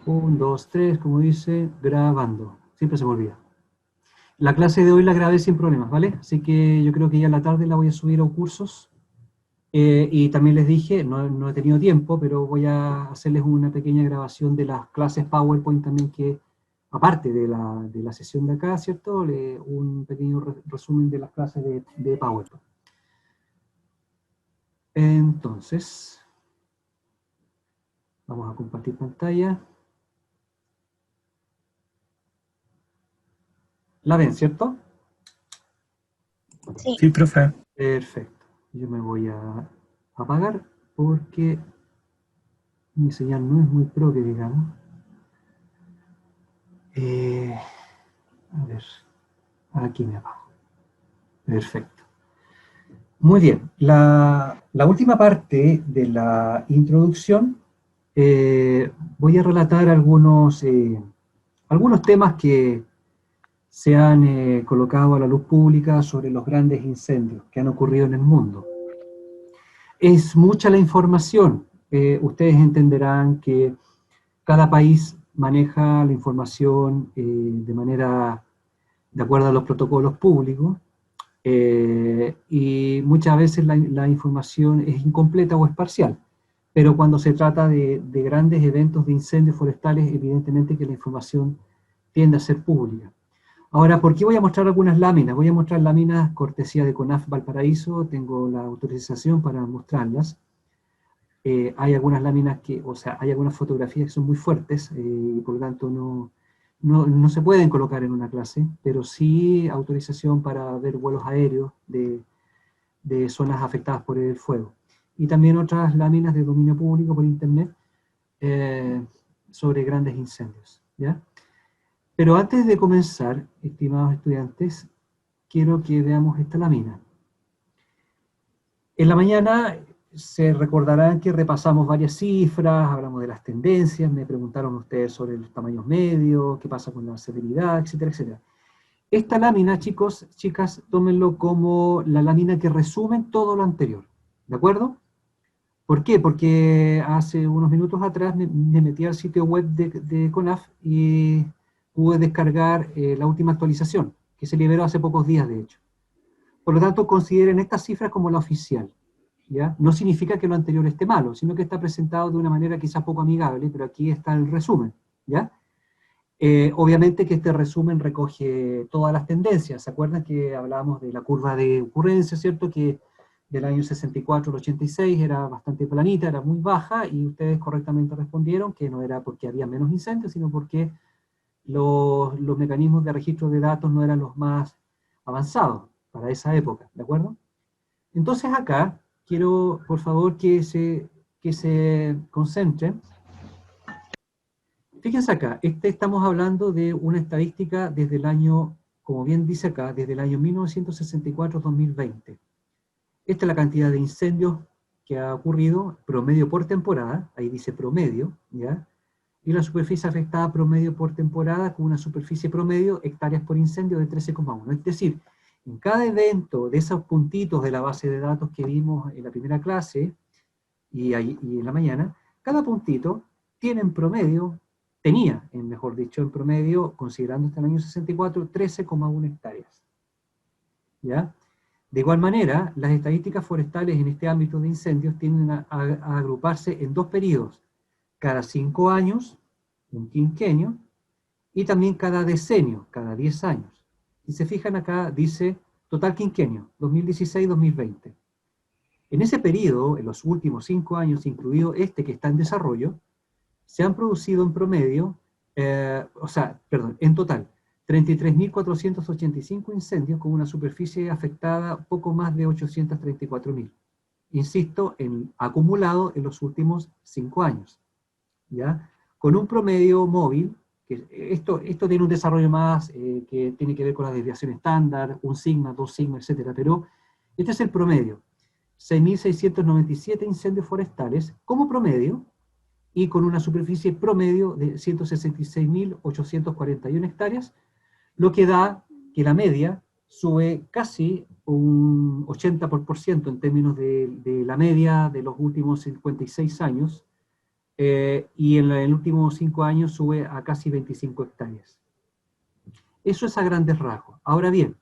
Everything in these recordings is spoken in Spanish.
1, 2, 3, como dice, grabando. Siempre se me olvida. La clase de hoy la grabé sin problemas, ¿vale? Así que yo creo que ya en la tarde la voy a subir a cursos. Y también les dije, no he tenido tiempo, pero voy a hacerles una pequeña grabación de las clases PowerPoint también que, aparte de la sesión de acá, ¿cierto? Un pequeño resumen de las clases de PowerPoint. Entonces, vamos a compartir pantalla. ¿La ven, cierto? Sí. Sí, profe. Perfecto. Yo me voy a apagar porque mi señal no es muy pro, que digamos. A ver, aquí me apago. Perfecto. Muy bien. La última parte de la introducción, voy a relatar algunos temas que se han colocado a la luz pública sobre los grandes incendios que han ocurrido en el mundo. Es mucha la información. Ustedes entenderán que cada país maneja la información de acuerdo a los protocolos públicos, y muchas veces la información es incompleta o es parcial. Pero cuando se trata de grandes eventos de incendios forestales, evidentemente que la información tiende a ser pública. Ahora, ¿por qué voy a mostrar algunas láminas? Voy a mostrar láminas cortesía de CONAF Valparaíso, tengo la autorización para mostrarlas. Hay algunas láminas hay algunas fotografías que son muy fuertes, y por lo tanto no se pueden colocar en una clase, pero sí autorización para ver vuelos aéreos de zonas afectadas por el fuego. Y también otras láminas de dominio público por internet sobre grandes incendios, ¿ya? Pero antes de comenzar, estimados estudiantes, quiero que veamos esta lámina. En la mañana se recordarán que repasamos varias cifras, hablamos de las tendencias, me preguntaron ustedes sobre los tamaños medios, qué pasa con la severidad, etcétera, etcétera. Esta lámina, chicos, chicas, tómenlo como la lámina que resume todo lo anterior, ¿de acuerdo? ¿Por qué? Porque hace unos minutos atrás me metí al sitio web de CONAF y pude descargar la última actualización, que se liberó hace pocos días, de hecho. Por lo tanto, consideren estas cifras como la oficial, ¿ya? No significa que lo anterior esté malo, sino que está presentado de una manera quizás poco amigable, pero aquí está el resumen, ¿ya? Obviamente que este resumen recoge todas las tendencias. ¿Se acuerdan que hablábamos de la curva de ocurrencia, cierto? Que del año 64 al 86 era bastante planita, era muy baja, y ustedes correctamente respondieron que no era porque había menos incendios, sino porque los mecanismos de registro de datos no eran los más avanzados para esa época, ¿de acuerdo? Entonces acá quiero, por favor, que se concentren. Fíjense acá, estamos hablando de una estadística desde el año, como bien dice acá, desde el año 1964-2020. Esta es la cantidad de incendios que ha ocurrido, promedio por temporada, ahí dice promedio, ¿ya? Y la superficie afectada promedio por temporada, con una superficie promedio, hectáreas por incendio, de 13,1. Es decir, en cada evento de esos puntitos de la base de datos que vimos en la primera clase y en la mañana, cada puntito tiene en promedio, mejor dicho, en promedio, considerando hasta el año 64, 13,1 hectáreas. ¿Ya? De igual manera, las estadísticas forestales en este ámbito de incendios tienden a agruparse en dos periodos: cada 5 años, un quinquenio, y también cada decenio, cada 10 años. Si se fijan acá, dice total quinquenio, 2016-2020. En ese periodo, en los últimos 5 años, incluido este que está en desarrollo, se han producido en promedio, en total, 33.485 incendios con una superficie afectada poco más de 834.000. Insisto, en acumulado en los últimos 5 años. ¿Ya? Con un promedio móvil, que esto tiene un desarrollo más que tiene que ver con la desviación estándar, 1 sigma, 2 sigma, etc. Pero este es el promedio. 6.697 incendios forestales como promedio, y con una superficie promedio de 166.841 hectáreas, lo que da que la media sube casi un 80% en términos de la media de los últimos 56 años, y en el último 5 años sube a casi 25 hectáreas. Eso es a grandes rasgos. Ahora bien,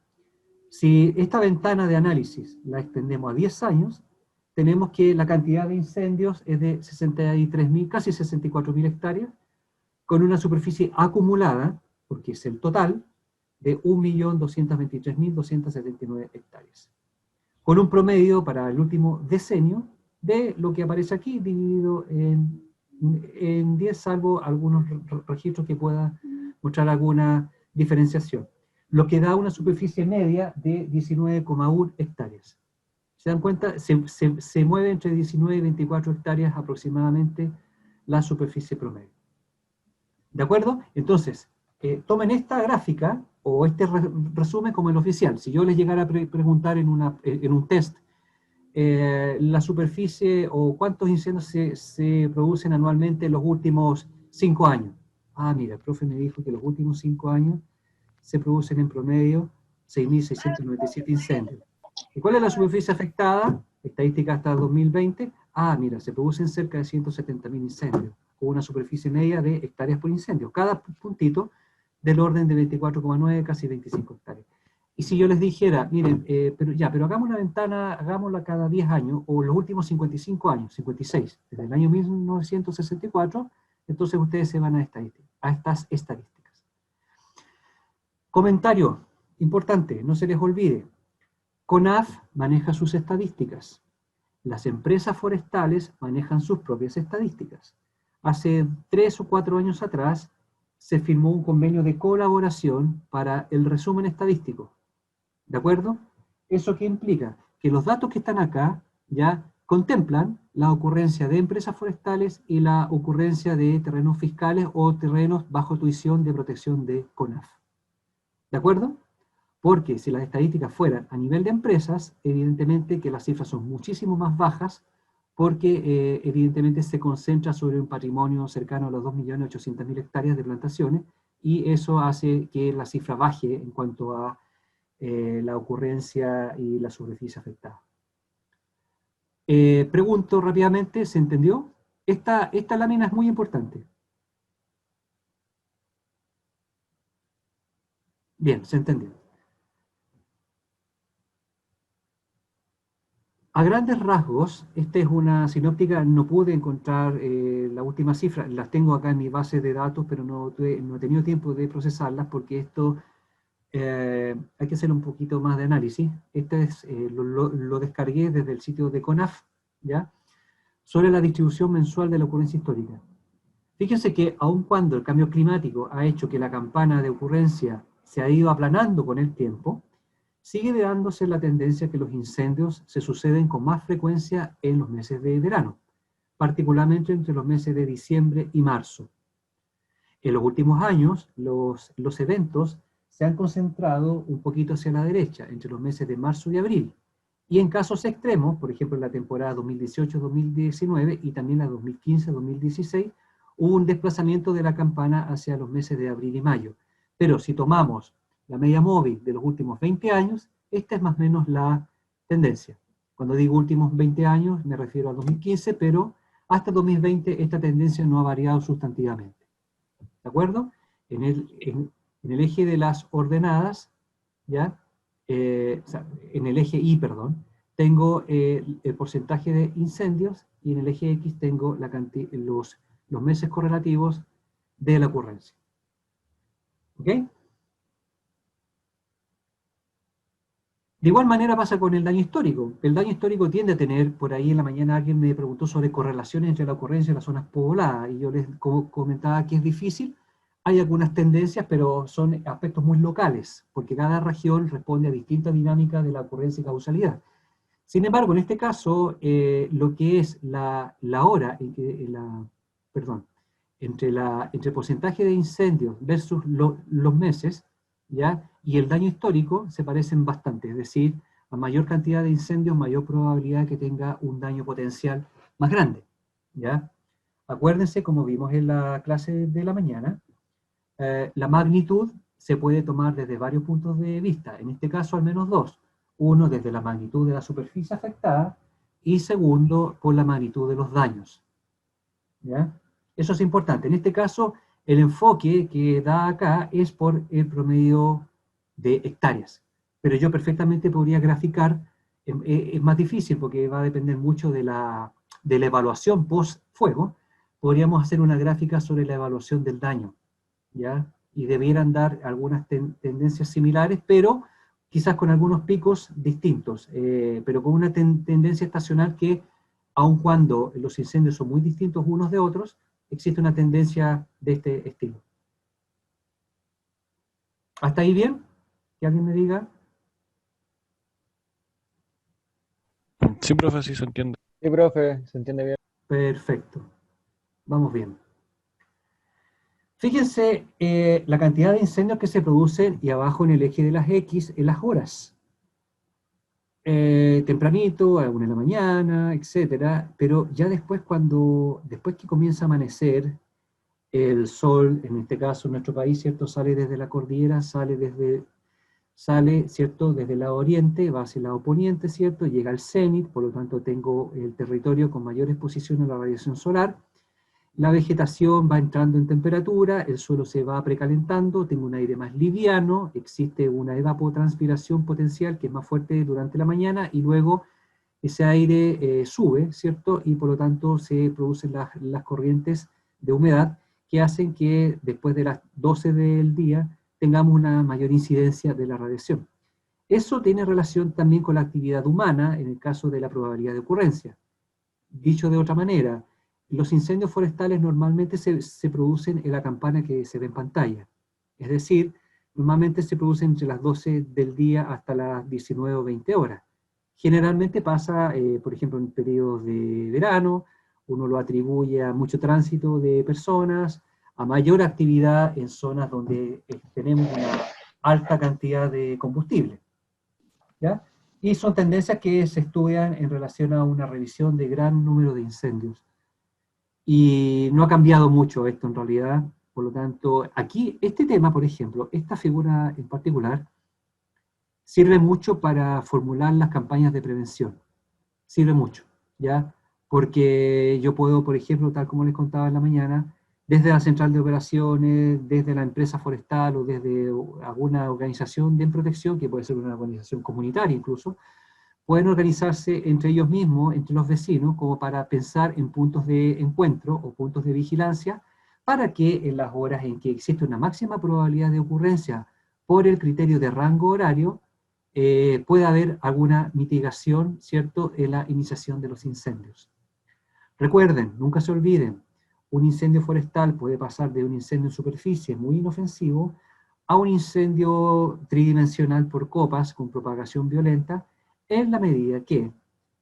si esta ventana de análisis la extendemos a 10 años, tenemos que la cantidad de incendios es de 63.000, casi 64.000 hectáreas, con una superficie acumulada, porque es el total, de 1.223.279 hectáreas. Con un promedio para el último decenio de lo que aparece aquí, dividido en 10, salvo algunos registros que puedan mostrar alguna diferenciación, lo que da una superficie media de 19,1 hectáreas. ¿Se dan cuenta? Se mueve entre 19 y 24 hectáreas aproximadamente la superficie promedio. ¿De acuerdo? Entonces, tomen esta gráfica o este resumen como el oficial. Si yo les llegara a preguntar en un test la superficie o cuántos incendios se producen anualmente en los últimos 5 años. Ah, mira, el profe me dijo que los últimos 5 años se producen en promedio 6.697 incendios. ¿Y cuál es la superficie afectada? Estadística hasta 2020. Ah, mira, se producen cerca de 170.000 incendios, con una superficie media de hectáreas por incendio. Cada puntito del orden de 24,9, casi 25 hectáreas. Y si yo les dijera, miren, pero hagamos una ventana, hagámosla cada 10 años, o los últimos 55 años, 56, desde el año 1964, entonces ustedes se van a estas estadísticas. Comentario importante, no se les olvide. CONAF maneja sus estadísticas. Las empresas forestales manejan sus propias estadísticas. Hace 3 o 4 años atrás se firmó un convenio de colaboración para el resumen estadístico. ¿De acuerdo? ¿Eso qué implica? Que los datos que están acá ya contemplan la ocurrencia de empresas forestales y la ocurrencia de terrenos fiscales o terrenos bajo tuición de protección de CONAF. ¿De acuerdo? Porque si las estadísticas fueran a nivel de empresas, evidentemente que las cifras son muchísimo más bajas, porque evidentemente se concentra sobre un patrimonio cercano a los 2.800.000 hectáreas de plantaciones, y eso hace que la cifra baje en cuanto a la ocurrencia y la superficie afectada. Pregunto rápidamente, ¿se entendió? Esta lámina es muy importante. Bien, se entendió. A grandes rasgos, esta es una sinóptica, no pude encontrar la última cifra, las tengo acá en mi base de datos, pero no he tenido tiempo de procesarlas porque esto hay que hacer un poquito más de análisis. Lo descargué desde el sitio de CONAF, ¿ya? Sobre la distribución mensual de la ocurrencia histórica. Fíjense que aun cuando el cambio climático ha hecho que la campana de ocurrencia se ha ido aplanando con el tiempo, sigue dándose la tendencia que los incendios se suceden con más frecuencia en los meses de verano, particularmente entre los meses de diciembre y marzo. En los últimos años, los eventos se han concentrado un poquito hacia la derecha, entre los meses de marzo y abril, y en casos extremos, por ejemplo en la temporada 2018-2019 y también la 2015-2016, hubo un desplazamiento de la campana hacia los meses de abril y mayo. Pero si tomamos la media móvil de los últimos 20 años, esta es más o menos la tendencia. Cuando digo últimos 20 años me refiero a 2015, pero hasta 2020 esta tendencia no ha variado sustantivamente. ¿De acuerdo? En el eje de las ordenadas, ¿ya? O sea, en el eje Y, perdón, tengo el porcentaje de incendios, y en el eje X tengo los meses correlativos de la ocurrencia. ¿Ok? De igual manera pasa con el daño histórico. El daño histórico tiende a tener, por ahí en la mañana alguien me preguntó sobre correlaciones entre la ocurrencia y las zonas pobladas, y yo les comentaba que es difícil. Hay algunas tendencias, pero son aspectos muy locales, porque cada región responde a distintas dinámicas de la ocurrencia y causalidad. Sin embargo, en este caso, lo que es la hora en que entre el porcentaje de incendios versus los meses, ¿ya? Y el daño histórico se parecen bastante, es decir, a mayor cantidad de incendios, mayor probabilidad de que tenga un daño potencial más grande, ¿ya? Acuérdense, como vimos en la clase de la mañana, la magnitud se puede tomar desde varios puntos de vista, en este caso al menos dos. Uno, desde la magnitud de la superficie afectada, y segundo, por la magnitud de los daños, ¿ya? Eso es importante. En este caso, el enfoque que da acá es por el promedio de hectáreas. Pero yo perfectamente podría graficar, es más difícil porque va a depender mucho de la evaluación post-fuego. Podríamos hacer una gráfica sobre la evaluación del daño, ¿ya? Y debieran dar algunas tendencias similares, pero quizás con algunos picos distintos, pero con una tendencia estacional que, aun cuando los incendios son muy distintos unos de otros, existe una tendencia de este estilo. ¿Hasta ahí bien? Que alguien me diga. Sí, profe, sí se entiende. Sí, profe, se entiende bien. Perfecto. Vamos bien. Fíjense la cantidad de incendios que se producen y abajo en el eje de las X en las horas. Tempranito, a la 1 de la mañana, etcétera, pero ya después después que comienza a amanecer, el sol, en este caso en nuestro país, ¿cierto? Sale desde la cordillera, sale, ¿cierto? Desde el lado oriente, va hacia el lado poniente, ¿cierto? Llega al cenit, por lo tanto tengo el territorio con mayor exposición a la radiación solar. La vegetación va entrando en temperatura, el suelo se va precalentando, tengo un aire más liviano, existe una evapotranspiración potencial que es más fuerte durante la mañana y luego ese aire sube, ¿cierto? Y por lo tanto se producen las corrientes de humedad que hacen que después de las 12 del día tengamos una mayor incidencia de la radiación. Eso tiene relación también con la actividad humana en el caso de la probabilidad de ocurrencia. Dicho de otra manera, los incendios forestales normalmente se producen en la campana que se ve en pantalla. Es decir, normalmente se producen entre las 12 del día hasta las 19 o 20 horas. Generalmente pasa, por ejemplo, en periodos de verano, uno lo atribuye a mucho tránsito de personas, a mayor actividad en zonas donde tenemos una alta cantidad de combustible, ¿ya? Y son tendencias que se estudian en relación a una revisión de gran número de incendios. Y no ha cambiado mucho esto en realidad, por lo tanto, aquí este tema, por ejemplo, esta figura en particular, sirve mucho para formular las campañas de prevención. Sirve mucho, ¿ya? Porque yo puedo, por ejemplo, tal como les contaba en la mañana, desde la central de operaciones, desde la empresa forestal o desde alguna organización de protección, que puede ser una organización comunitaria incluso, pueden organizarse entre ellos mismos, entre los vecinos, como para pensar en puntos de encuentro o puntos de vigilancia, para que en las horas en que existe una máxima probabilidad de ocurrencia por el criterio de rango horario, pueda haber alguna mitigación, ¿cierto?, en la iniciación de los incendios. Recuerden, nunca se olviden, un incendio forestal puede pasar de un incendio en superficie muy inofensivo a un incendio tridimensional por copas con propagación violenta, en la medida que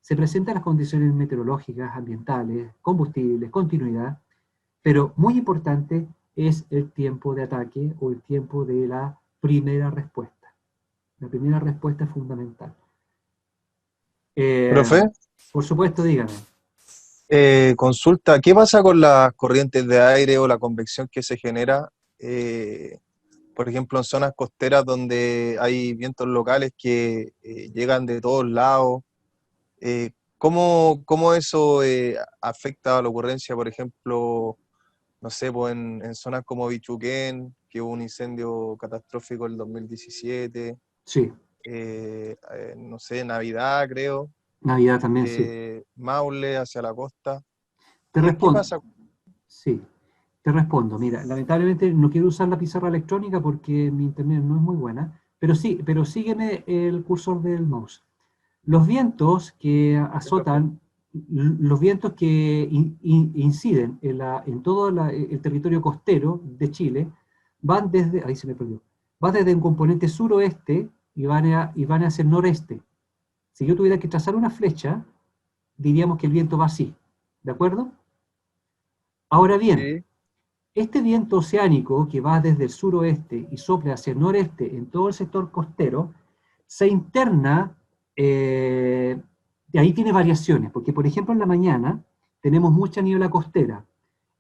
se presentan las condiciones meteorológicas, ambientales, combustibles, continuidad, pero muy importante es el tiempo de ataque o el tiempo de la primera respuesta. La primera respuesta es fundamental. Profe, Por supuesto, dígame. consulta, ¿qué pasa con las corrientes de aire o la convección que se genera, por ejemplo, en zonas costeras donde hay vientos locales que llegan de todos lados? ¿Cómo eso afecta a la ocurrencia, por ejemplo, no sé, pues en zonas como Bichuquén, que hubo un incendio catastrófico en el 2017, Sí, no sé, Navidad, creo, Navidad también, sí. Maule hacia la costa? Te ¿Qué respondo. pasa? Sí, te respondo. Mira, lamentablemente no quiero usar la pizarra electrónica porque mi internet no es muy buena, pero sí, pero sígueme el cursor del mouse. Los vientos que Sí, profe. azotan, los vientos que inciden en todo el territorio costero de Chile, van desde, ahí se me perdió, van desde un componente suroeste y van hacia el noreste. Si yo tuviera que trazar una flecha, diríamos que el viento va así, ¿de acuerdo? Ahora bien, Sí. este viento oceánico que va desde el suroeste y sopla hacia el noreste en todo el sector costero, se interna, y ahí tiene variaciones, porque por ejemplo en la mañana tenemos mucha niebla costera,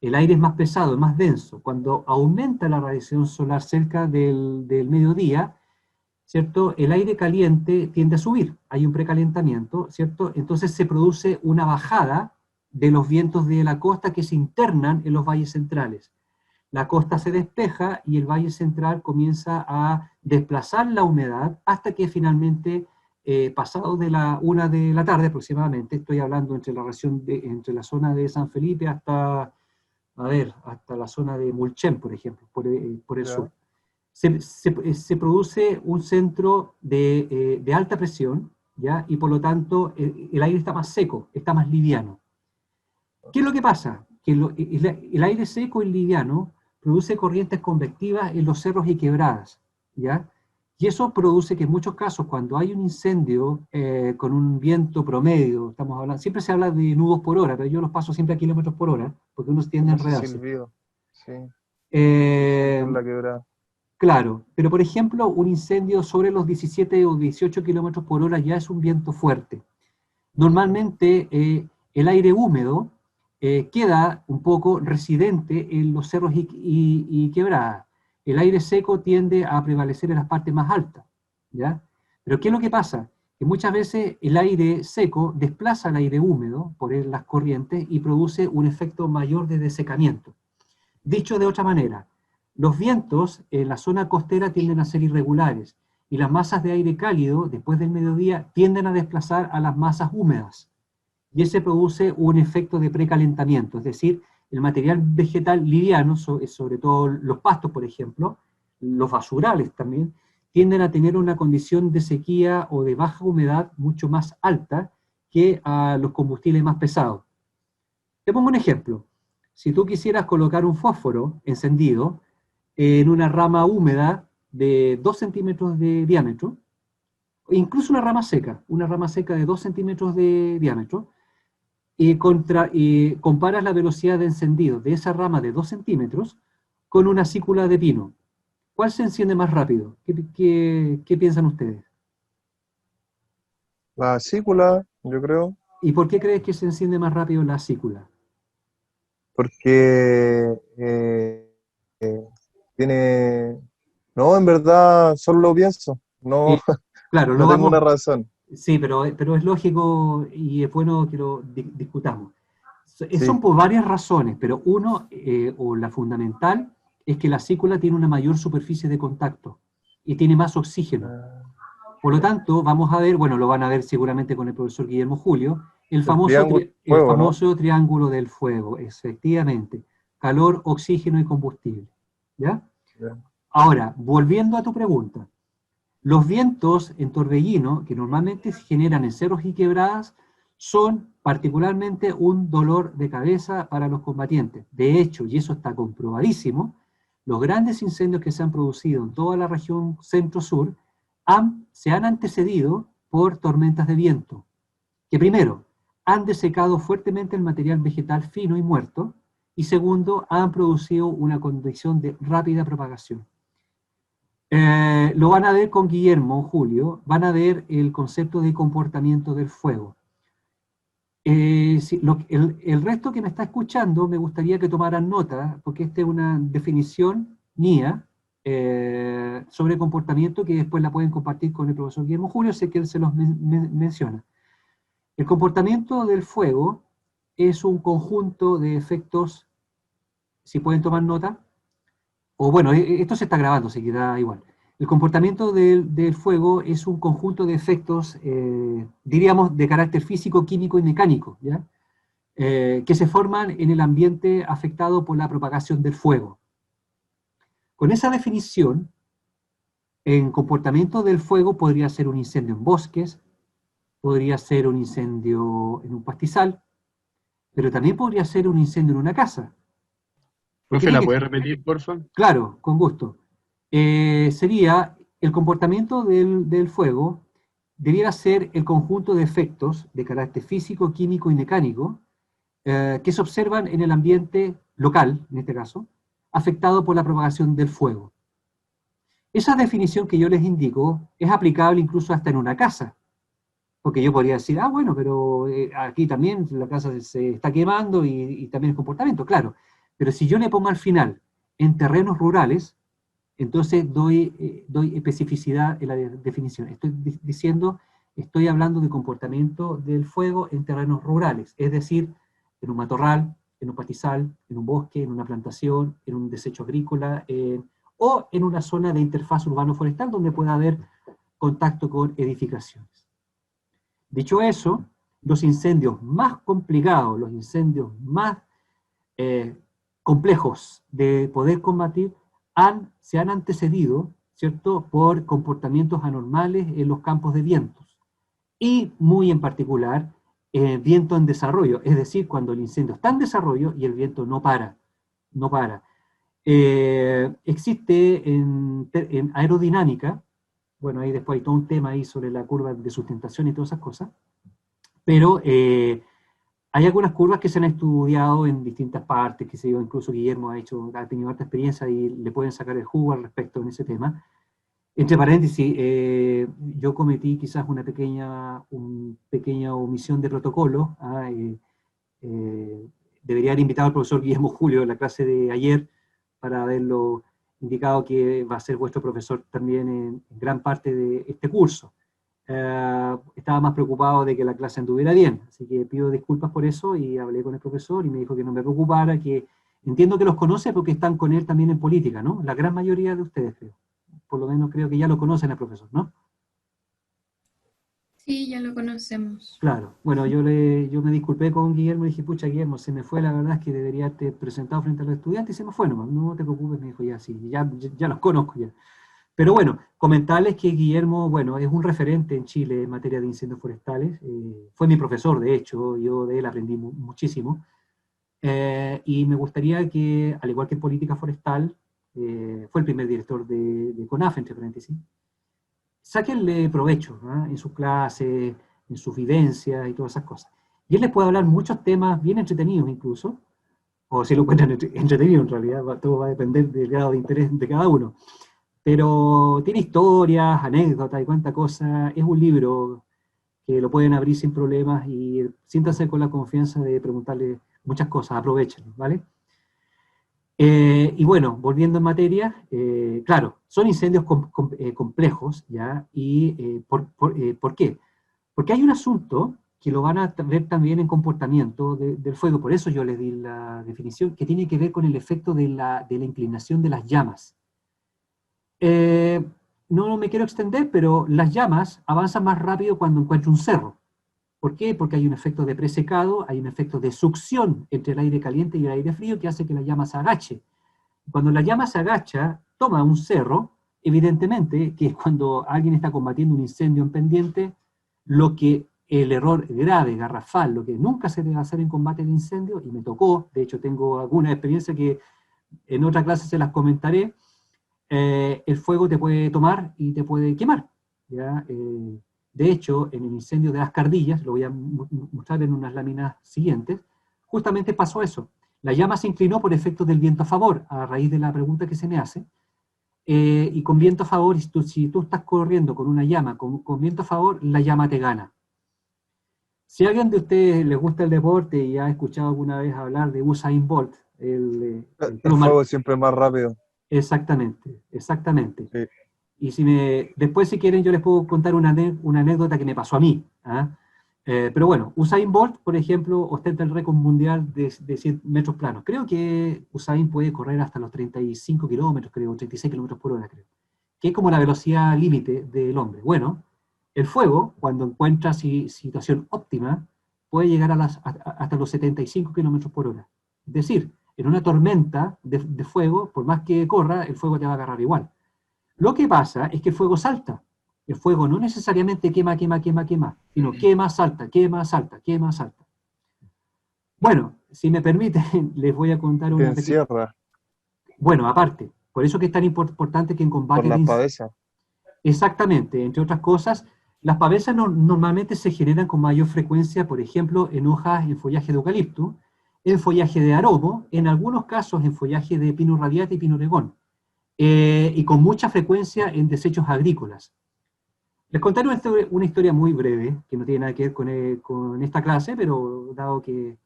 el aire es más pesado, es más denso. Cuando aumenta la radiación solar cerca del mediodía, ¿cierto? El aire caliente tiende a subir, hay un precalentamiento, ¿cierto? Entonces se produce una bajada de los vientos de la costa que se internan en los valles centrales. La costa se despeja y el valle central comienza a desplazar la humedad hasta que finalmente, pasado de la 1 de la tarde aproximadamente, estoy hablando entre entre la zona de San Felipe hasta la zona de Mulchen, por ejemplo, por el sur. Se produce un centro de alta presión, ¿ya? Y por lo tanto el aire está más seco, está más liviano. ¿Qué es lo que pasa? Que el aire seco y liviano produce corrientes convectivas en los cerros y quebradas, ¿ya? Y eso produce que en muchos casos, cuando hay un incendio con un viento promedio, estamos hablando, siempre se habla de nudos por hora, pero yo los paso siempre a kilómetros por hora, porque uno tiende a Ese enredarse. silbido, sí, Eh, por la quebrada. Claro, pero por ejemplo, un incendio sobre los 17 o 18 kilómetros por hora ya es un viento fuerte. Normalmente el aire húmedo queda un poco residente en los cerros y quebradas. El aire seco tiende a prevalecer en las partes más altas, ¿ya? Pero ¿qué es lo que pasa? Que muchas veces el aire seco desplaza el aire húmedo por las corrientes y produce un efecto mayor de desecamiento. Dicho de otra manera, los vientos en la zona costera tienden a ser irregulares y las masas de aire cálido, después del mediodía, tienden a desplazar a las masas húmedas. Y ese produce un efecto de precalentamiento, es decir, el material vegetal liviano, sobre todo los pastos, por ejemplo, los basurales también, tienden a tener una condición de sequía o de baja humedad mucho más alta que a los combustibles más pesados. Te pongo un ejemplo. Si tú quisieras colocar un fósforo encendido en una rama húmeda de 2 centímetros de diámetro, incluso una rama seca de 2 centímetros de diámetro, y comparas la velocidad de encendido de esa rama de 2 centímetros con una acícula de pino. ¿Cuál se enciende más rápido? ¿Qué piensan ustedes? La acícula, yo creo, ¿Y por qué crees que se enciende más rápido la acícula? porque tiene... No, en verdad, solo lo pienso. No, Eh, claro, no lo tengo una vamos. razón. Sí, pero es lógico y es bueno que lo discutamos. Sí. Son por varias razones, pero uno, o la fundamental, es que la acícula tiene una mayor superficie de contacto y tiene más oxígeno. Ah, Por lo ya. tanto, vamos a ver, bueno, lo van a ver seguramente con el profesor Guillermo Julio, El triángulo el fuego, ¿no? famoso triángulo del fuego, efectivamente. Calor, oxígeno y combustible. ¿Ya? Ya. Ahora, volviendo a tu pregunta, los vientos en torbellino, que normalmente se generan en cerros y quebradas, son particularmente un dolor de cabeza para los combatientes. De hecho, y eso está comprobadísimo, los grandes incendios que se han producido en toda la región centro-sur se han antecedido por tormentas de viento, que primero, han desecado fuertemente el material vegetal fino y muerto, y segundo, han producido una condición de rápida propagación. Lo van a ver con Guillermo, Julio, van a ver el concepto de comportamiento del fuego. El resto que me está escuchando me gustaría que tomaran nota, porque esta es una definición mía sobre comportamiento que después la pueden compartir con el profesor Guillermo Julio, sé que él se los menciona. El comportamiento del fuego es un conjunto de efectos, si pueden tomar nota, o bueno, esto se está grabando, se queda igual. El comportamiento del fuego es un conjunto de efectos, diríamos, de carácter físico, químico y mecánico, ¿ya? Que se forman en el ambiente afectado por la propagación del fuego. Con esa definición, en comportamiento del fuego podría ser un incendio en bosques, podría ser un incendio en un pastizal, pero también podría ser un incendio en una casa. Porque Profe, ¿la tiene puede que, repetir, porfa? claro, con gusto. Sería el comportamiento del fuego debiera ser el conjunto de efectos de carácter físico, químico y mecánico que se observan en el ambiente local, en este caso, afectado por la propagación del fuego. Esa definición que yo les indico es aplicable incluso hasta en una casa, porque yo podría decir, ah, bueno, pero aquí también la casa se está quemando y también el comportamiento, claro. Pero si yo le pongo al final en terrenos rurales, entonces doy especificidad en la definición. Estoy hablando de comportamiento del fuego en terrenos rurales, es decir, en un matorral, en un pastizal, en un bosque, en una plantación, en un desecho agrícola, o en una zona de interfaz urbano-forestal donde pueda haber contacto con edificaciones. Dicho eso, los incendios más complicados, los incendios más complejos de poder combatir, se han antecedido, ¿cierto?, por comportamientos anormales en los campos de vientos. Y muy en particular, viento en desarrollo, es decir, cuando el incendio está en desarrollo y el viento no para, no para. Existe en aerodinámica, bueno, ahí después hay todo un tema ahí sobre la curva de sustentación y todas esas cosas, pero hay algunas curvas que se han estudiado en distintas partes, que se yo, incluso Guillermo ha tenido harta experiencia y le pueden sacar el jugo al respecto en ese tema. Entre paréntesis, yo cometí quizás una pequeña omisión de protocolo. Debería haber invitado al profesor Guillermo Julio en la clase de ayer para haberlo indicado que va a ser vuestro profesor también en gran parte de este curso. Estaba más preocupado de que la clase anduviera bien, así que pido disculpas por eso y hablé con el profesor y me dijo que no me preocupara, que entiendo que los conoce porque están con él también en política, ¿no? La gran mayoría de ustedes, creo. Por lo menos creo que ya lo conocen al profesor, ¿no? Sí, ya lo conocemos. Claro. Bueno, yo me disculpé con Guillermo y dije, pucha, Guillermo, se me fue, la verdad es que debería haberte presentado frente a los estudiantes y se me fue nomás. No te preocupes, me dijo, ya sí, ya los conozco ya. Pero bueno, comentarles que Guillermo, bueno, es un referente en Chile en materia de incendios forestales. Fue mi profesor, de hecho, yo de él aprendí muchísimo. Y me gustaría que, al igual que en política forestal, fue el primer director de CONAF, entre paréntesis, sáquenle provecho, ¿no?, en sus clases, en sus vivencias y todas esas cosas. Y él les puede hablar muchos temas bien entretenidos incluso, o si lo encuentran entretenido en realidad, todo va a depender del grado de interés de cada uno. Pero tiene historias, anécdotas y cuánta cosa. Es un libro que lo pueden abrir sin problemas y siéntanse con la confianza de preguntarle muchas cosas, aprovechenlo, ¿vale? Y bueno, volviendo en materia, claro, son incendios complejos, ¿ya? ¿Y por qué? Porque hay un asunto que lo van a ver también en comportamiento del fuego, por eso yo les di la definición, que tiene que ver con el efecto de la inclinación de las llamas. No me quiero extender, pero las llamas avanzan más rápido cuando encuentro un cerro. ¿Por qué? Porque hay un efecto de presecado, hay un efecto de succión entre el aire caliente y el aire frío que hace que la llama se agache. Cuando la llama se agacha, toma un cerro, evidentemente que cuando alguien está combatiendo un incendio en pendiente, lo que el error grave, garrafal, lo que nunca se debe hacer en combate de incendio, y me tocó, de hecho tengo alguna experiencia que en otra clase se las comentaré, el fuego te puede tomar y te puede quemar, ¿ya? De hecho, en el incendio de las Cardillas, lo voy a mostrar en unas láminas siguientes, justamente pasó eso. La llama se inclinó por efecto del viento a favor, a raíz de la pregunta que se me hace, y con viento a favor, si tú estás corriendo con una llama con viento a favor, la llama te gana. Si a alguien de ustedes les gusta el deporte y ha escuchado alguna vez hablar de Usain Bolt, El fuego siempre es más rápido. Exactamente, exactamente. Sí. Y después si quieren yo les puedo contar una anécdota que me pasó a mí. ¿Ah? Pero bueno, Usain Bolt, por ejemplo, ostenta el récord mundial de 100 metros planos. Creo que Usain puede correr hasta los 35 kilómetros, creo, 36 kilómetros por hora, creo. Que es como la velocidad límite del hombre. Bueno, el fuego, cuando encuentra situación óptima, puede llegar hasta los 75 kilómetros por hora. Es decir, en una tormenta de fuego, por más que corra, el fuego te va a agarrar igual. Lo que pasa es que el fuego salta. El fuego no necesariamente quema, sino quema, salta, quema, salta, quema, salta. Bueno, si me permiten, les voy a contar Te encierra Bueno, aparte, por eso que es tan importante que en combate... por las pavesas. Exactamente, entre otras cosas, las pavesas normalmente se generan con mayor frecuencia, por ejemplo, en hojas en follaje de eucalipto, en follaje de aromo, en algunos casos en follaje de pino radiata y pino oregón, y con mucha frecuencia en desechos agrícolas. Les contaré una historia muy breve, que no tiene nada que ver con esta clase, pero dado que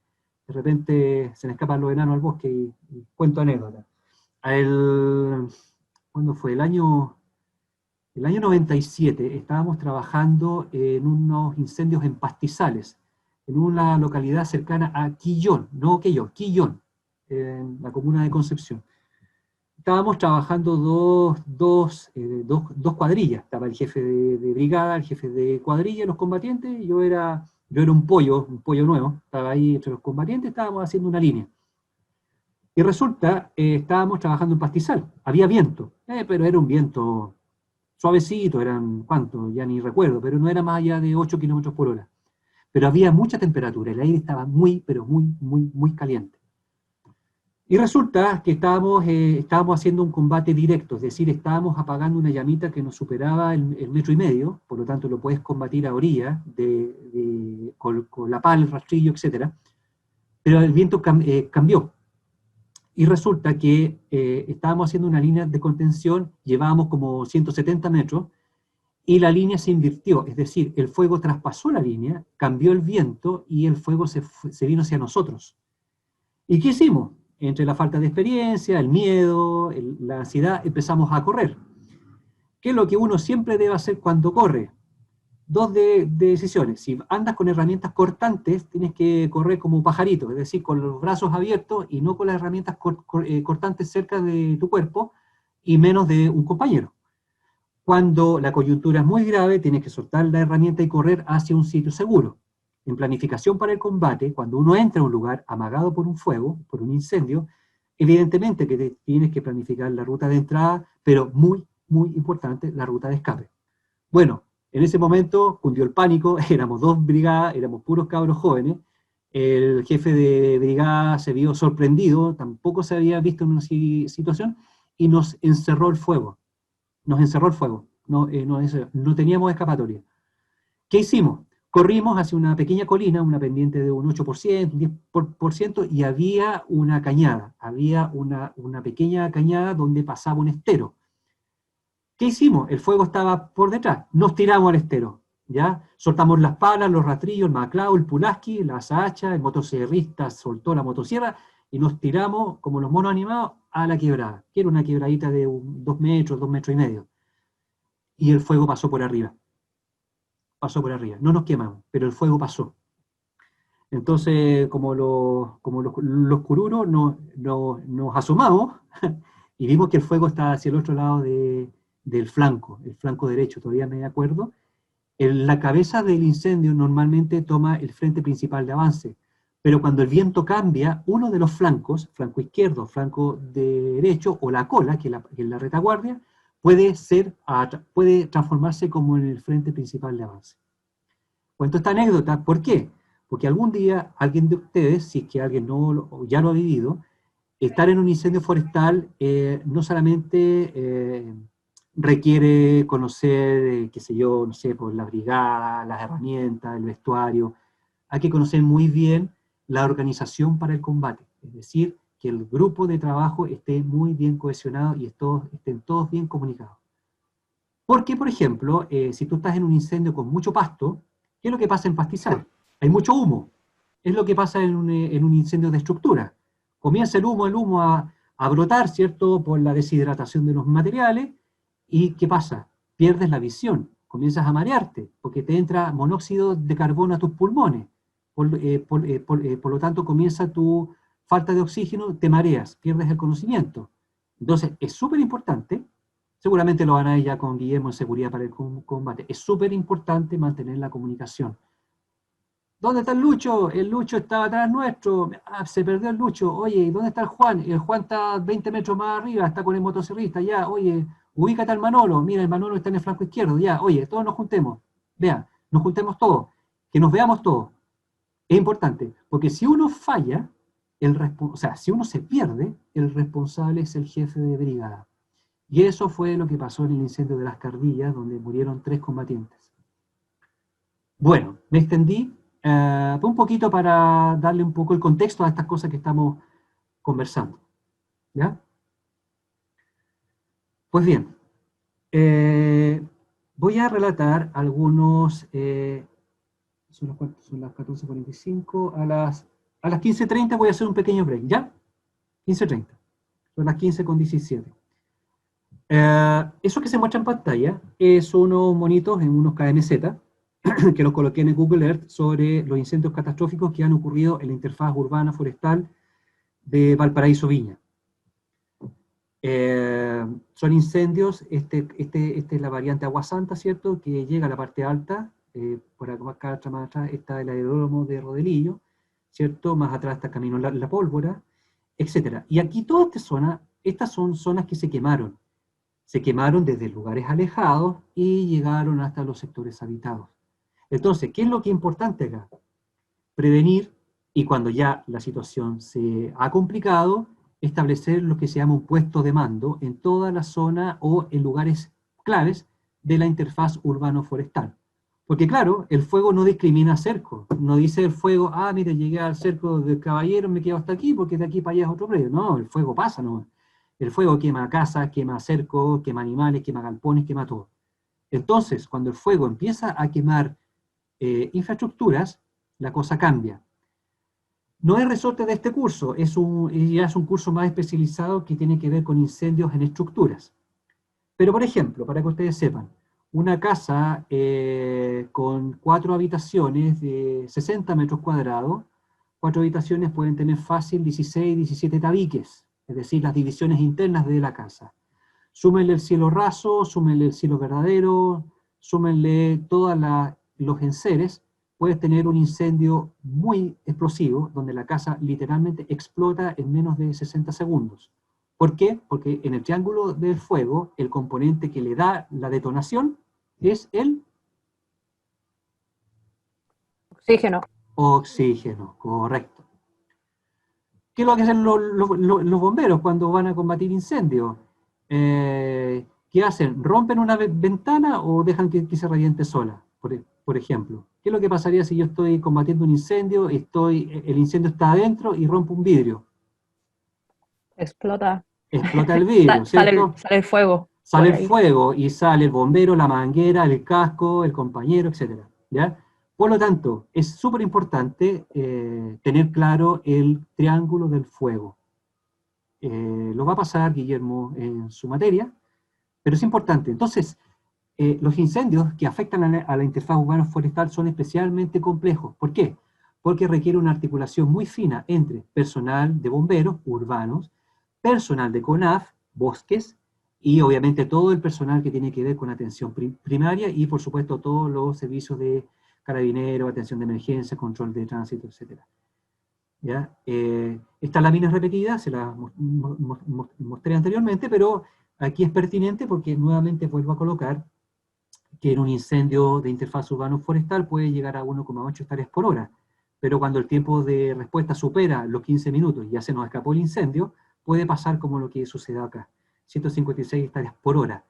de repente se me escapan los enanos al bosque y cuento anécdotas. ¿Cuándo fue? El año 97 estábamos trabajando en unos incendios en pastizales. en una localidad cercana a Quillón, no Quillón, Quillón, en la comuna de Concepción. Estábamos trabajando dos cuadrillas, estaba el jefe de brigada, el jefe de cuadrilla, los combatientes, y yo era un pollo nuevo, estaba ahí entre los combatientes, estábamos haciendo una línea. Y resulta, estábamos trabajando en pastizal, había viento, pero era un viento suavecito, eran, ¿cuánto? Ya ni recuerdo, pero no era más allá de 8 kilómetros por hora. Pero había mucha temperatura, el aire estaba muy, pero muy, muy, muy caliente. Y resulta que estábamos haciendo un combate directo, es decir, estábamos apagando una llamita que nos superaba el 1,5 metros, por lo tanto lo puedes combatir a orilla, con la pala, el rastrillo, etc. Pero el viento cambió. Y resulta que estábamos haciendo una línea de contención, llevábamos como 170 metros, y la línea se invirtió, es decir, el fuego traspasó la línea, cambió el viento, y el fuego se vino hacia nosotros. ¿Y qué hicimos? Entre la falta de experiencia, el miedo, la ansiedad, empezamos a correr. ¿Qué es lo que uno siempre debe hacer cuando corre? Dos decisiones. Si andas con herramientas cortantes, tienes que correr como un pajarito, es decir, con los brazos abiertos y no con las herramientas cortantes cerca de tu cuerpo y menos de un compañero. Cuando la coyuntura es muy grave, tienes que soltar la herramienta y correr hacia un sitio seguro. En planificación para el combate, cuando uno entra a un lugar amagado por un fuego, por un incendio, evidentemente que tienes que planificar la ruta de entrada, pero muy, muy importante, la ruta de escape. Bueno, en ese momento cundió el pánico, éramos 2 brigadas, éramos puros cabros jóvenes, el jefe de brigada se vio sorprendido, tampoco se había visto en una situación, y nos encerró el fuego. Nos encerró el fuego, no teníamos escapatoria. ¿Qué hicimos? Corrimos hacia una pequeña colina, una pendiente de un 8%, un 10%, y había una cañada, había una pequeña cañada donde pasaba un estero. ¿Qué hicimos? El fuego estaba por detrás, nos tiramos al estero, ¿ya? Soltamos las palas, los rastrillos, el maclao, el pulaski, las hachas, el motosierrista soltó la motosierra, y nos tiramos, como los monos animados, a la quebrada, que era una quebradita de 2 metros, 2 metros y medio. Y el fuego pasó por arriba. Pasó por arriba. No nos quemamos, pero el fuego pasó. Entonces, como los cururos, nos asomamos y vimos que el fuego estaba hacia el otro lado del flanco, el flanco derecho, todavía me acuerdo. La cabeza del incendio normalmente toma el frente principal de avance, pero cuando el viento cambia, uno de los flancos, flanco izquierdo, flanco derecho, o la cola, que es la retaguardia, puede transformarse como en el frente principal de avance. Cuento esta anécdota, ¿por qué? Porque algún día alguien de ustedes, si es que alguien ya lo ha vivido, estar en un incendio forestal no solamente requiere conocer, qué sé yo, no sé, pues la brigada, las herramientas, el vestuario, hay que conocer muy bien la organización para el combate, es decir, que el grupo de trabajo esté muy bien cohesionado y estén todos bien comunicados. Porque, por ejemplo, si tú estás en un incendio con mucho pasto, ¿qué es lo que pasa en pastizal? Hay mucho humo. Es lo que pasa en un incendio de estructura. Comienza el humo a brotar, ¿cierto?, por la deshidratación de los materiales, y ¿qué pasa? Pierdes la visión, comienzas a marearte, porque te entra monóxido de carbono a tus pulmones. Por lo tanto, comienza tu falta de oxígeno, te mareas, pierdes el conocimiento. Entonces, es súper importante, seguramente lo van a ir ya con Guillermo en seguridad para el combate, es súper importante mantener la comunicación. ¿Dónde está el Lucho? El Lucho estaba atrás nuestro. Ah, se perdió el Lucho. Oye, ¿dónde está el Juan? El Juan está 20 metros más arriba, está con el motociclista. Ya, oye, ubícate al Manolo. Mira, el Manolo está en el flanco izquierdo. Ya, oye, todos nos juntemos. Vean, nos juntemos todos. Que nos veamos todos. Es importante, porque si uno falla, si uno se pierde, el responsable es el jefe de brigada. Y eso fue lo que pasó en el incendio de Las Cardillas, donde murieron 3 combatientes. Bueno, me extendí un poquito para darle un poco el contexto a estas cosas que estamos conversando. ¿Ya? Pues bien, voy a relatar algunos, son las 14:45, a las 15:30 voy a hacer un pequeño break, ¿ya? 15:30, son las 15:17. Eso que se muestra en pantalla son unos monitos en unos KNZ, que los coloqué en el Google Earth sobre los incendios catastróficos que han ocurrido en la interfaz urbana forestal de Valparaíso Viña. Son incendios, este es la variante Agua Santa, ¿cierto?, que llega a la parte alta, por acá más atrás está el aeródromo de Rodelillo, ¿cierto?, más atrás está Camino La Pólvora, etc. Y aquí toda esta zona, estas son zonas que se quemaron desde lugares alejados y llegaron hasta los sectores habitados. Entonces, ¿qué es lo que es importante acá? Prevenir, y cuando ya la situación se ha complicado, establecer lo que se llama un puesto de mando en toda la zona o en lugares claves de la interfaz urbano-forestal. Porque claro, el fuego no discrimina cerco, no dice el fuego, ah, mire, llegué al cerco del Caballero, me quedo hasta aquí, porque de aquí para allá es otro predio. No, el fuego pasa, no. El fuego quema casas, quema cercos, quema animales, quema galpones, quema todo. Entonces, cuando el fuego empieza a quemar infraestructuras, la cosa cambia. No es resorte de este curso, ya es un curso más especializado que tiene que ver con incendios en estructuras. Pero, por ejemplo, para que ustedes sepan, una casa con 4 habitaciones de 60 metros cuadrados, 4 habitaciones pueden tener fácil 16, 17 tabiques, es decir, las divisiones internas de la casa. Súmenle el cielo raso, súmenle el cielo verdadero, súmenle todos los enseres, puedes tener un incendio muy explosivo, donde la casa literalmente explota en menos de 60 segundos. ¿Por qué? Porque en el triángulo del fuego, el componente que le da la detonación es el Oxígeno. oxígeno, correcto. ¿Qué es lo que hacen los bomberos cuando van a combatir incendios? ¿Qué hacen? ¿Rompen una ventana o dejan que se reviente sola? Por ejemplo. ¿Qué es lo que pasaría si yo estoy combatiendo un incendio, el incendio está adentro y rompo un vidrio? Explota. Explota el vidrio, ¿cierto? Sale el fuego. Sale el fuego y sale el bombero, la manguera, el casco, el compañero, etc. ¿Ya? Por lo tanto, es súper importante tener claro el triángulo del fuego. Lo va a pasar Guillermo en su materia, pero es importante. Entonces, los incendios que afectan a la interfaz urbano-forestal son especialmente complejos. ¿Por qué? Porque requiere una articulación muy fina entre personal de bomberos urbanos, personal de CONAF, bosques, y obviamente todo el personal que tiene que ver con atención primaria y por supuesto todos los servicios de carabineros, atención de emergencia, control de tránsito, etc. ¿Ya? Esta lámina es repetida, se la mostré anteriormente, pero aquí es pertinente porque nuevamente vuelvo a colocar que en un incendio de interfaz urbano-forestal puede llegar a 1,8 hectáreas por hora, pero cuando el tiempo de respuesta supera los 15 minutos y ya se nos escapó el incendio, puede pasar como lo que sucede acá, 156 hectáreas por hora.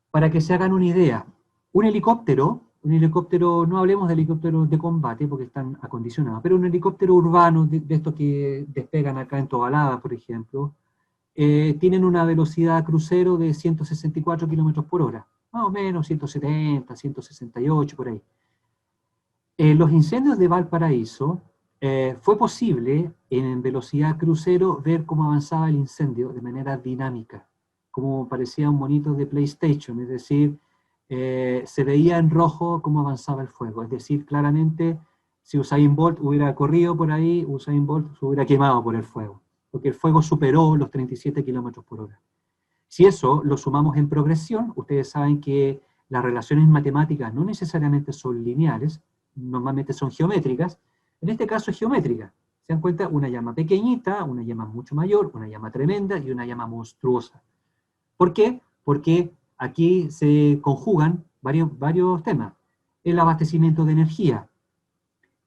Para que se hagan una idea, un helicóptero, no hablemos de helicópteros de combate porque están acondicionados, pero un helicóptero urbano, de estos que despegan acá en Tobalaba, por ejemplo, tienen una velocidad crucero de 164 kilómetros por hora, más o menos 170, 168, por ahí. Los incendios de Valparaíso, fue posible en velocidad crucero ver cómo avanzaba el incendio de manera dinámica, como parecía un monito de PlayStation, es decir, se veía en rojo cómo avanzaba el fuego, es decir, claramente si Usain Bolt hubiera corrido por ahí, Usain Bolt se hubiera quemado por el fuego, porque el fuego superó los 37 kilómetros por hora. Si eso lo sumamos en progresión, ustedes saben que las relaciones matemáticas no necesariamente son lineales, normalmente son geométricas. En este caso es geométrica. Se dan cuenta, una llama pequeñita, una llama mucho mayor, una llama tremenda y una llama monstruosa. ¿Por qué? Porque aquí se conjugan varios temas. El abastecimiento de energía.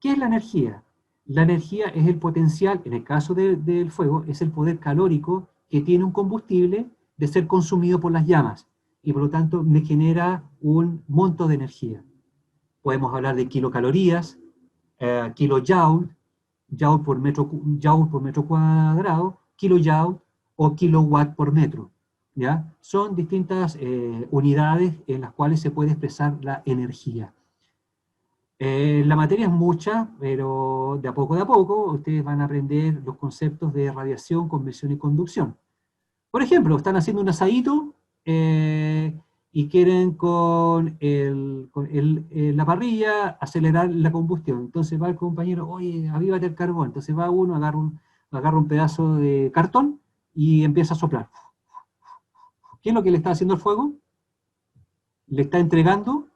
¿Qué es la energía? La energía es el potencial, en el caso del fuego, es el poder calórico que tiene un combustible de ser consumido por las llamas, y por lo tanto me genera un monto de energía. Podemos hablar de kilocalorías, kilojoule, joule por metro cuadrado, kilojoule o kilowatt por metro. ¿Ya? Son distintas unidades en las cuales se puede expresar la energía. La materia es mucha, pero de a poco ustedes van a aprender los conceptos de radiación, convección y conducción. Por ejemplo, están haciendo un asadito y y quieren la parrilla acelerar la combustión. Entonces va el compañero, oye, avívate el carbón. Entonces va uno, agarra un pedazo de cartón y empieza a soplar. ¿Qué es lo que le está haciendo el fuego? Le está entregando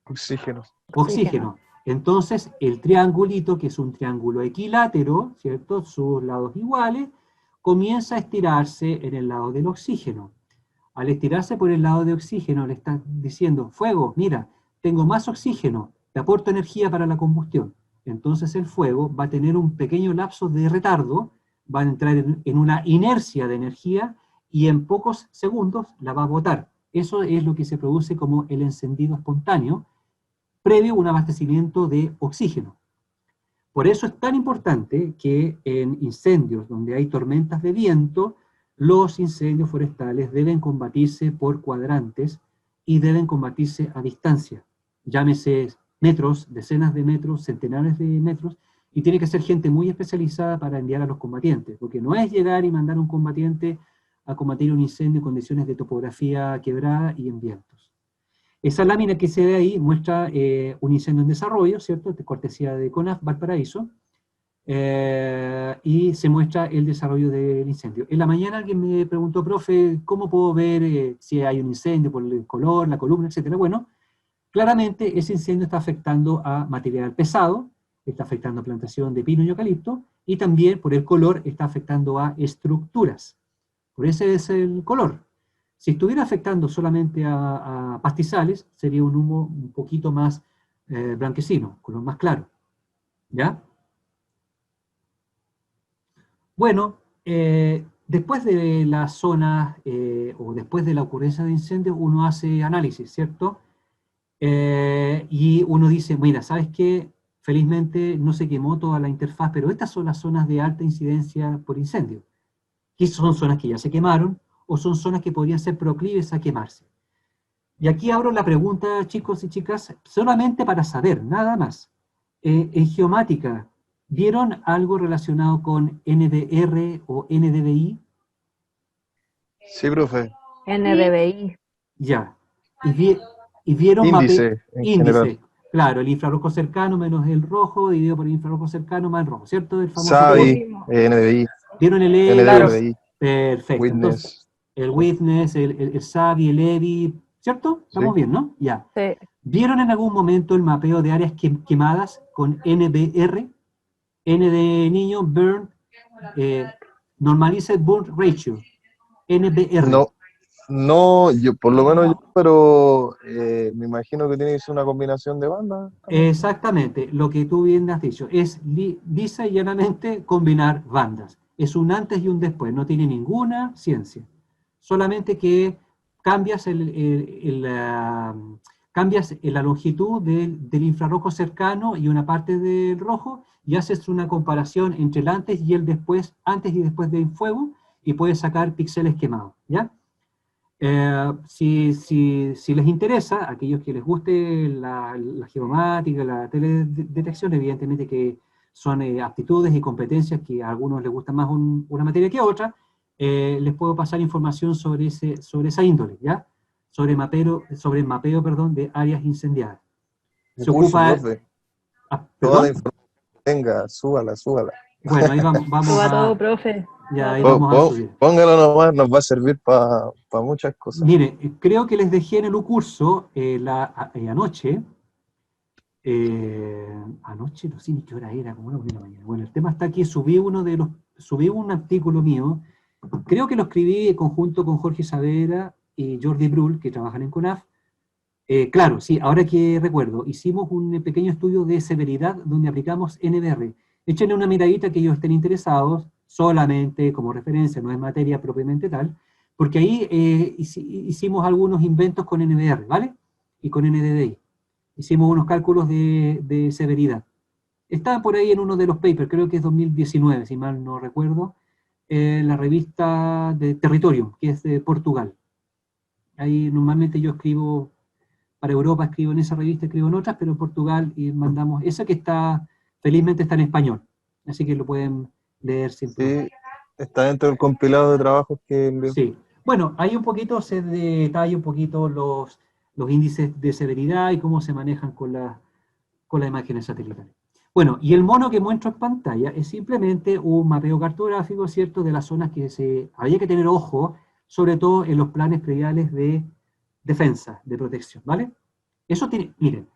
Oxígeno. oxígeno. Entonces, el triangulito, que es un triángulo equilátero, ¿cierto? Sus lados iguales, comienza a estirarse en el lado del oxígeno. Al estirarse por el lado de oxígeno, le está diciendo, fuego, mira, tengo más oxígeno, te aporto energía para la combustión. Entonces el fuego va a tener un pequeño lapso de retardo, va a entrar en una inercia de energía y en pocos segundos la va a botar. Eso es lo que se produce como el encendido espontáneo, previo a un abastecimiento de oxígeno. Por eso es tan importante que en incendios donde hay tormentas de viento, los incendios forestales deben combatirse por cuadrantes y deben combatirse a distancia. Llámese metros, decenas de metros, centenares de metros, y tiene que ser gente muy especializada para enviar a los combatientes, porque no es llegar y mandar un combatiente a combatir un incendio en condiciones de topografía quebrada y en vientos. Esa lámina que se ve ahí muestra un incendio en desarrollo, ¿cierto? De cortesía de CONAF Valparaíso, y se muestra el desarrollo del incendio. En la mañana alguien me preguntó, profe, ¿cómo puedo ver si hay un incendio por el color, la columna, etcétera? Bueno, claramente ese incendio está afectando a material pesado, está afectando a plantación de pino y eucalipto, y también por el color está afectando a estructuras. Por ese es el color. Si estuviera afectando solamente a pastizales, sería un humo un poquito más blanquecino, color más claro. ¿Ya? Bueno, después de la zona o después de la ocurrencia de incendios, uno hace análisis, ¿cierto? Y uno dice, mira, ¿sabes qué? Felizmente no se quemó toda la interfaz, pero estas son las zonas de alta incidencia por incendio. Que son zonas que ya se quemaron o son zonas que podrían ser proclives a quemarse. Y aquí abro la pregunta, chicos y chicas, solamente para saber, nada más. En geomática, ¿vieron algo relacionado con NDR o NDVI? Sí, profe. NDVI. Ya. Y vieron Índice en general. índice. Claro, el infrarrojo cercano menos el rojo, dividido por el infrarrojo cercano más el rojo, ¿cierto? El famoso SAI, Vimos. NDVI, ¿Vieron el EVI? Claro. NDVI, Perfecto. Entonces, Witness. el witness, el SAVI, el EVI, ¿cierto? Estamos Sí. bien, ¿no? Ya. Sí. ¿Vieron en algún momento el mapeo de áreas quemadas con NBR? N de niño, burn, normalized burn ratio, NBR. No, yo, por lo menos yo, pero me imagino que tiene que ser una combinación de bandas. Exactamente, lo que tú bien has dicho, es lisa y llanamente combinar bandas. Es un antes y un después, no tiene ninguna ciencia. Solamente que cambias cambias la longitud del infrarrojo cercano y una parte del rojo y haces una comparación entre el antes y el después, antes y después del fuego, y puedes sacar píxeles quemados, ¿ya? Si les interesa, a aquellos que les guste la geomática, la teledetección, evidentemente que son aptitudes y competencias que a algunos les gusta más una materia que otra, les puedo pasar información sobre esa índole, ¿ya? Sobre mapeo, perdón, de áreas incendiadas. Un Se curso, ocupa... profe. Toda la ¿Perdón? información que tenga, súbala. Bueno, ahí vamos Suba todo, a... profe. Ya, ahí Suba todo. vamos a subir. Póngalo nomás, nos va a servir para muchas cosas. Mire, creo que les dejé en el curso anoche, anoche, no sé ni qué hora era, como una de la mañana. Bueno, el tema está aquí, subí un artículo mío, creo que lo escribí en conjunto con Jorge Saavedra y Jordi Brul, que trabajan en CONAF. Claro, sí, ahora que recuerdo, hicimos un pequeño estudio de severidad donde aplicamos NBR. Échenle una miradita que ellos estén interesados, solamente como referencia, no es materia propiamente tal, porque ahí hicimos algunos inventos con NBR, ¿vale? Y con NDVI. Hicimos unos cálculos de severidad. Está por ahí en uno de los papers, creo que es 2019, si mal no recuerdo, la revista de Territorium, que es de Portugal. Ahí normalmente yo escribo, para Europa escribo en esa revista, escribo en otras, pero en Portugal y mandamos, esa que está, felizmente está en español, así que lo pueden leer sin problema. Sí, está dentro del compilado de trabajos que envió. Sí. Bueno, ahí un poquito se detalla un poquito los índices de severidad y cómo se manejan con las imágenes satelitales. Bueno, y el mono que muestro en pantalla es simplemente un mapeo cartográfico, ¿cierto?, de las zonas que había que tener ojo, sobre todo en los planes prediales de defensa, de protección, ¿vale? Eso tiene, miren,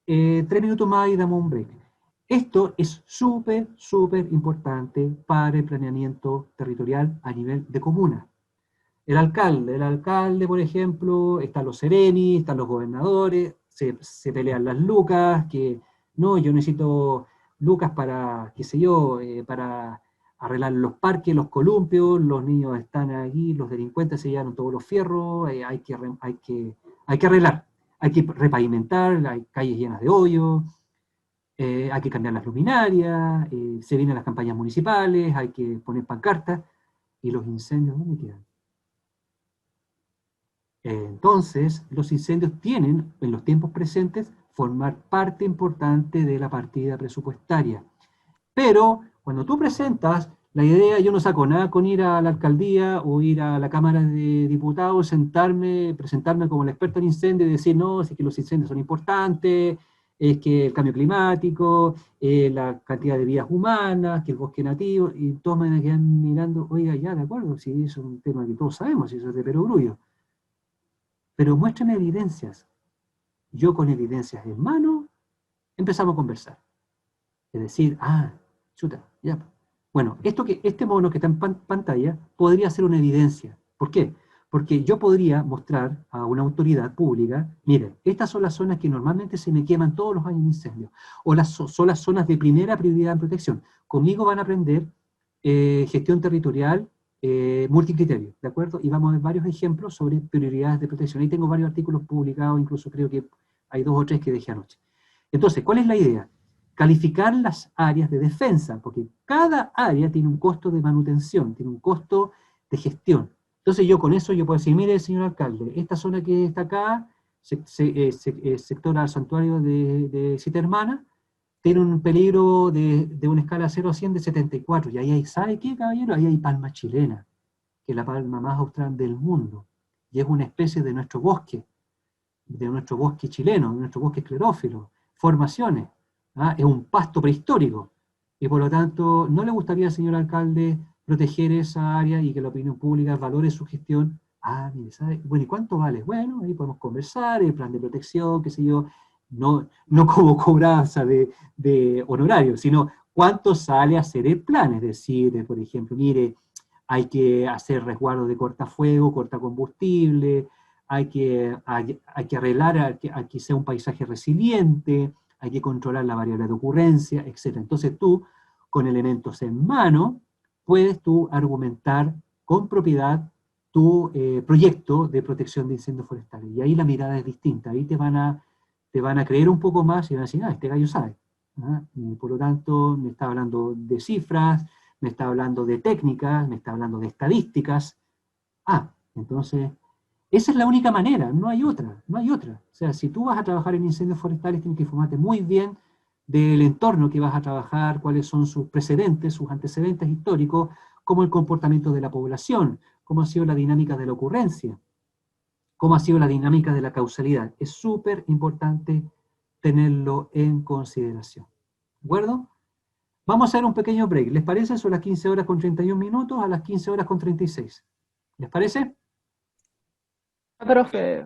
3 minutos más y damos un break. Esto es súper, súper importante para el planeamiento territorial a nivel de comuna. El alcalde, por ejemplo, están los serenis, están los gobernadores, se pelean las lucas, que no, yo necesito lucas para, qué sé yo, para arreglar los parques, los columpios, los niños están aquí, los delincuentes se llevaron todos los fierros, hay que arreglar, hay que repavimentar, hay calles llenas de hoyos, hay que cambiar las luminarias, se vienen las campañas municipales, hay que poner pancartas, y los incendios, ¿dónde quedan? Entonces, los incendios tienen, en los tiempos presentes, formar parte importante de la partida presupuestaria. Pero, cuando tú presentas la idea, yo no saco nada con ir a la alcaldía o ir a la Cámara de Diputados, sentarme, presentarme como el experto en incendios y decir, no, es que los incendios son importantes, es que el cambio climático, la cantidad de vidas humanas, que el bosque nativo, y todos me van a quedar mirando, oiga, ya, de acuerdo, si eso es un tema que todos sabemos, si eso es de perogrullo. Pero muéstrame evidencias. Yo con evidencias en mano empezamos a conversar. Es decir, chuta, ya. Bueno, este mono que está en pantalla podría ser una evidencia. ¿Por qué? Porque yo podría mostrar a una autoridad pública, miren, estas son las zonas que normalmente se me queman todos los años en incendios, o son las zonas de primera prioridad en protección. Conmigo van a aprender gestión territorial multicriterio, ¿de acuerdo? Y vamos a ver varios ejemplos sobre prioridades de protección. Ahí tengo varios artículos publicados, incluso creo que hay 2 o 3 que dejé anoche. Entonces, ¿cuál es la idea? Calificar las áreas de defensa, porque cada área tiene un costo de manutención, tiene un costo de gestión. Entonces yo con eso yo puedo decir, mire, señor alcalde, esta zona que está acá, sector al santuario de Siete Hermanas, tiene un peligro de una escala 0 a 100 de 74. Y ahí hay, ¿sabe qué, caballero? Ahí hay palma chilena, que es la palma más austral del mundo. Y es una especie de nuestro bosque chileno, de nuestro bosque esclerófilo. Formaciones. Es un pasto prehistórico. Y por lo tanto, ¿no le gustaría, señor alcalde, proteger esa área y que la opinión pública valore su gestión? Mire, ¿sabe? Bueno, ¿y cuánto vale? Bueno, ahí podemos conversar, el plan de protección, qué sé yo, no como cobranza de honorario, sino cuánto sale a hacer el plan. Es decir, por ejemplo, mire, hay que hacer resguardo de cortafuego, cortacombustible, hay que arreglar a que sea un paisaje resiliente, hay que controlar la variable de ocurrencia, etc. Entonces tú, con elementos en mano, puedes tú argumentar con propiedad tu proyecto de protección de incendios forestales. Y ahí la mirada es distinta, ahí te van a creer un poco más y van a decir, este gallo sabe. Y por lo tanto, me está hablando de cifras, me está hablando de técnicas, me está hablando de estadísticas. Entonces, esa es la única manera, no hay otra, no hay otra. O sea, si tú vas a trabajar en incendios forestales, tienes que informarte muy bien del entorno que vas a trabajar, cuáles son sus precedentes, sus antecedentes históricos, cómo el comportamiento de la población, cómo ha sido la dinámica de la ocurrencia, cómo ha sido la dinámica de la causalidad. Es súper importante tenerlo en consideración. ¿De acuerdo? Vamos a hacer un pequeño break. ¿Les parece? Son las 15 horas con 31 minutos a las 15 horas con 36. ¿Les parece? Profe,